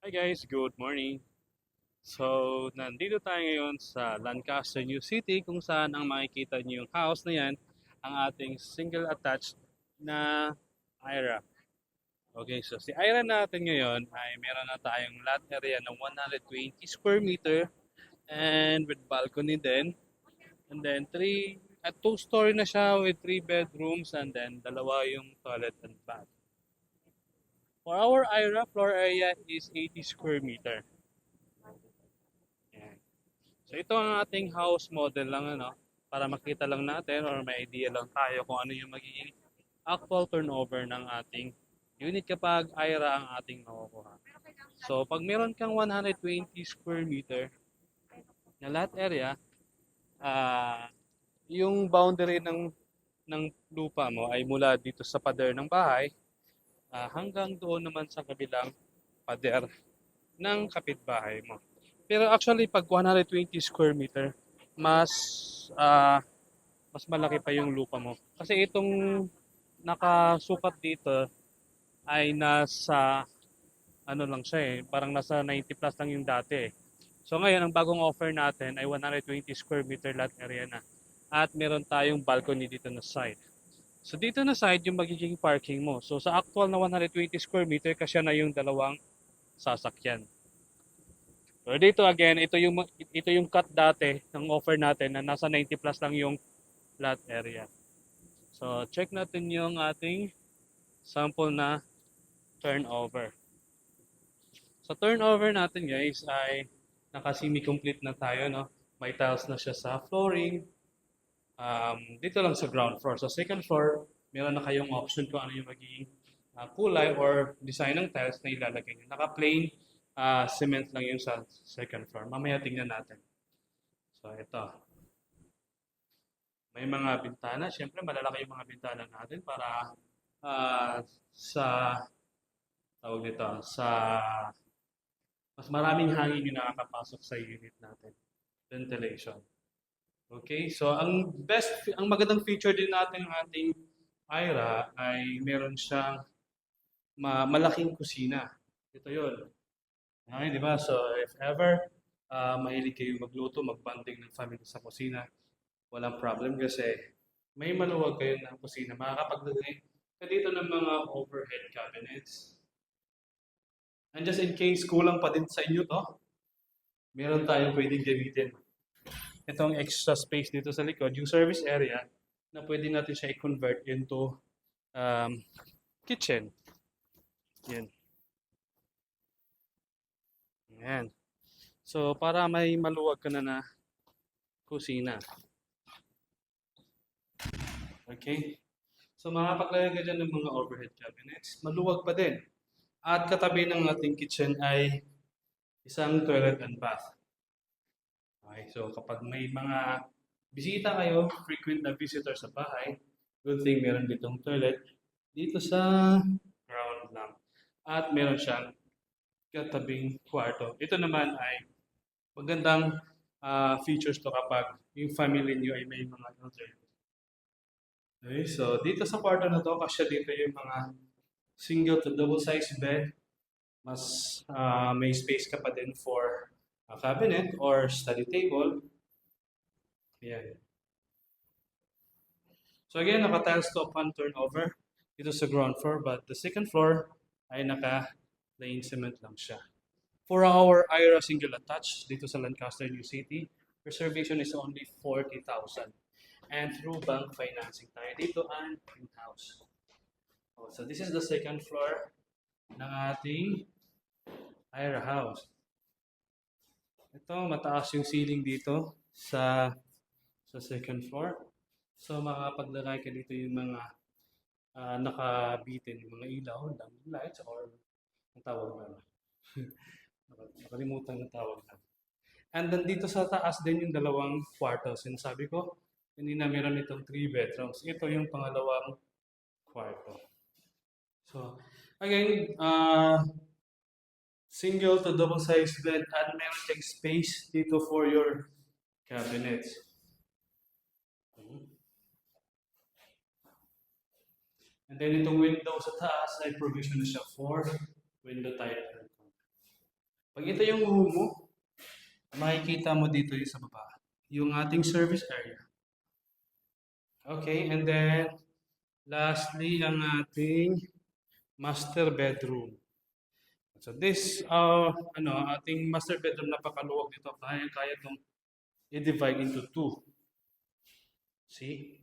Hi guys, good morning. So, nandito tayo ngayon sa Lancaster, New City kung saan ang makikita niyo yung house na yan, ang ating single attached na IRA. Okay, so si IRA natin ngayon ay meron na tayong lot area ng 120 square meter and with balcony din. And then two-story na siya with three bedrooms and then dalawa yung toilet and bath. For our IRA, floor area is 80 square meter. Yan. So ito ang ating house model lang para makita lang natin or may idea lang tayo kung ano yung magiging actual turnover ng ating unit kapag IRA ang ating makukuha. So pag meron kang 120 square meter na lot area, ah yung boundary ng lupa mo ay mula dito sa pader ng bahay hanggang doon naman sa kabilang pader ng kapitbahay mo. Pero actually, pag 120 square meter, mas ah, mas malaki pa yung lupa mo. Kasi itong nakasukat dito ay nasa ano lang siya parang nasa 90 plus lang yung dati. So ngayon, ang bagong offer natin ay 120 square meter lot area na. At meron tayong balcony dito na side. So dito na side yung magiging parking mo. So sa actual na 120 square meter, kasya na yung dalawang sasakyan. So dito again, ito yung cut dati ng offer natin na nasa 90 plus lang yung lot area. So check natin yung ating sample na turnover. Sa turnover natin guys ay naka-semi-complete na tayo, no? May tiles na siya sa flooring. Dito lang sa ground floor. Sa second floor, meron na kayong option kung ano yung magiging kulay or design ng tiles na ilalagay nyo. Naka-plain cement lang yung sa second floor. Mamaya tingnan natin. So ito. May mga bintana. Siyempre, malalaki yung mga bintana natin para sa tawag nito, sa mas maraming hangin yung nakakapasok sa unit natin. Ventilation. Okay, so ang magandang feature din natin ng ating IRA ay meron siyang malaking kusina. Ito yun. Okay, di ba? So, if ever mahilig kayo magluto, magbanding ng family sa kusina, walang problem kasi may maluwag kayo ng kusina. Makakapaglagay ka dito ng mga overhead cabinets. And just in case kulang pa din sa inyo to, meron tayong pwedeng gamitin. Itong extra space dito sa likod, yung service area, na pwede natin siya i-convert into um, kitchen. Yan. Yan. So, para may maluwag ka na kusina. Okay? So, makakapaglagay ka dyan ng mga overhead cabinets. Maluwag pa din. At katabi ng ating kitchen ay isang toilet and bath. Okay, so kapag may mga bisita kayo, frequent na visitor sa bahay, good thing meron ditong toilet dito sa ground lang. At meron siyang katabing kwarto. Ito naman ay magandang features to kapag yung family niyo ay may mga elderly. Okay, so dito sa kwarto na to, kasya dito yung mga single to double size bed. Mas may space ka pa din for a cabinet or study table. Yan. So again, naka-tiles to upon turnover dito sa ground floor, but the second floor ay naka-plain cement lang siya. For our IRA single attached dito sa Lancaster, New City, reservation is only 40,000. And through bank financing tayo dito and in-house. So this is the second floor ng ating IRA house. Ito, mataas yung ceiling dito sa second floor. So makapaglagay ka dito yung mga nakabitin, yung mga ilaw, lights, or ang tawag na. Nakalimutan na tawag na. And then dito sa taas din yung dalawang kwarto. Sinasabi ko, hindi na meron itong 3 bedrooms. Ito yung pangalawang kwarto. So, again, single to double size bed at meron kang space dito for your cabinets. And then itong window sa taas ay provision na siya for window type aircon. Pag ito yung room mo, makikita mo dito yung sa baba, yung ating service area. Okay, and then lastly, ang ating master bedroom. So this, ating master bedroom, napakaluwag nito. Kaya itong i-divide into two. See?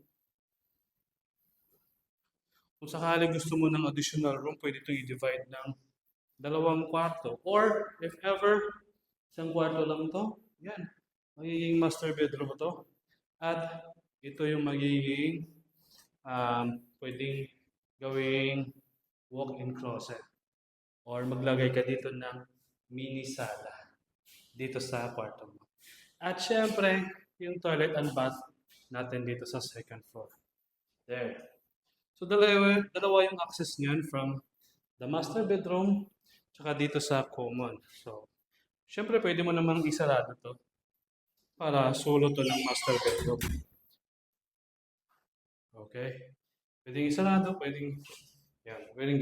Kung sakali gusto mo ng additional room, pwede itong i-divide ng dalawang kwarto. Or, if ever, isang kwarto lang to, yan. Magiging master bedroom to. At ito yung magiging pwedeng gawing walk-in closet. Or maglagay ka dito ng mini sala dito sa kwarto mo. At syempre, yung toilet and bath natin dito sa second floor. There. So dalawa yung access niyan from the master bedroom tsaka dito sa common. So, syempre pwede mo namang isarado to para solo to ng master bedroom. Okay? Pwedeng isarado, pwedeng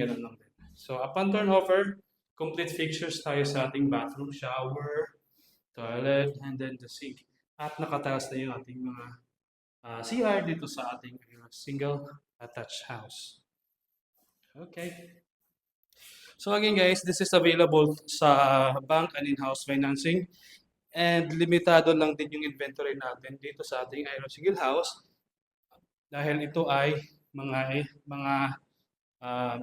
ganun lang din. So, upon turnover, complete fixtures tayo sa ating bathroom, shower, toilet, and then the sink. At nakataas na yung ating mga CR dito sa ating single attached house. Okay. So again guys, this is available sa bank and in-house financing. And limitado lang din yung inventory natin dito sa ating Ira Single House. Dahil ito ay mga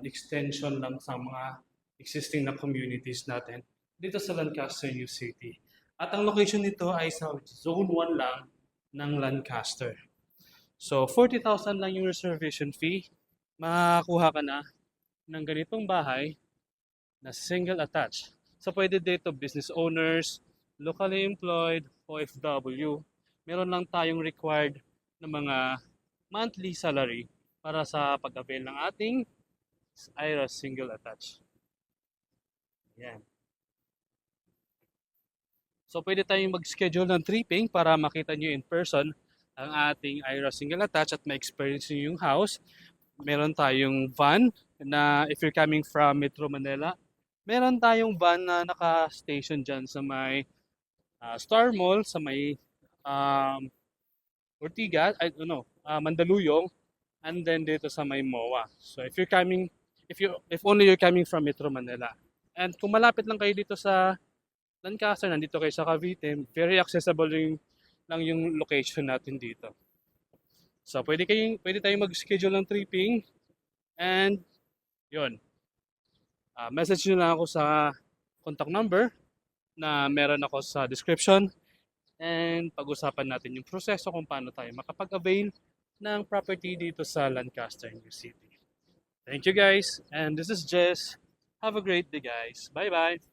extension lang sa mga existing na communities natin dito sa Lancaster, New City. At ang location nito ay sa Zone 1 lang ng Lancaster. So, 40,000 lang yung reservation fee. Makakuha ka na ng ganitong bahay na single attached. So, pwede dito business owners, locally employed, OFW. Meron lang tayong required na mga monthly salary para sa pag-avail ng ating IRA single attached. Yan. So, pwede tayong mag-schedule ng tripping para makita nyo in person ang ating IRA single attached at ma-experience nyo yung house. Meron tayong van na if you're coming from Metro Manila, meron tayong van na naka-station dyan sa may Star Mall, sa may Ortigas, Mandaluyong, and then dito sa may MOA. So if only you're coming from Metro Manila. And kung malapit lang kayo dito sa Lancaster, nandito kayo sa Cavite, very accessible lang yung location natin dito. So pwede tayong mag-schedule ng tripping and yun. Message nyo lang ako sa contact number na meron ako sa description and pag-usapan natin yung proseso kung paano tayo makapag-avail ng property dito sa Lancaster, New City. Thank you guys, and this is Jess. Have a great day guys. Bye-bye!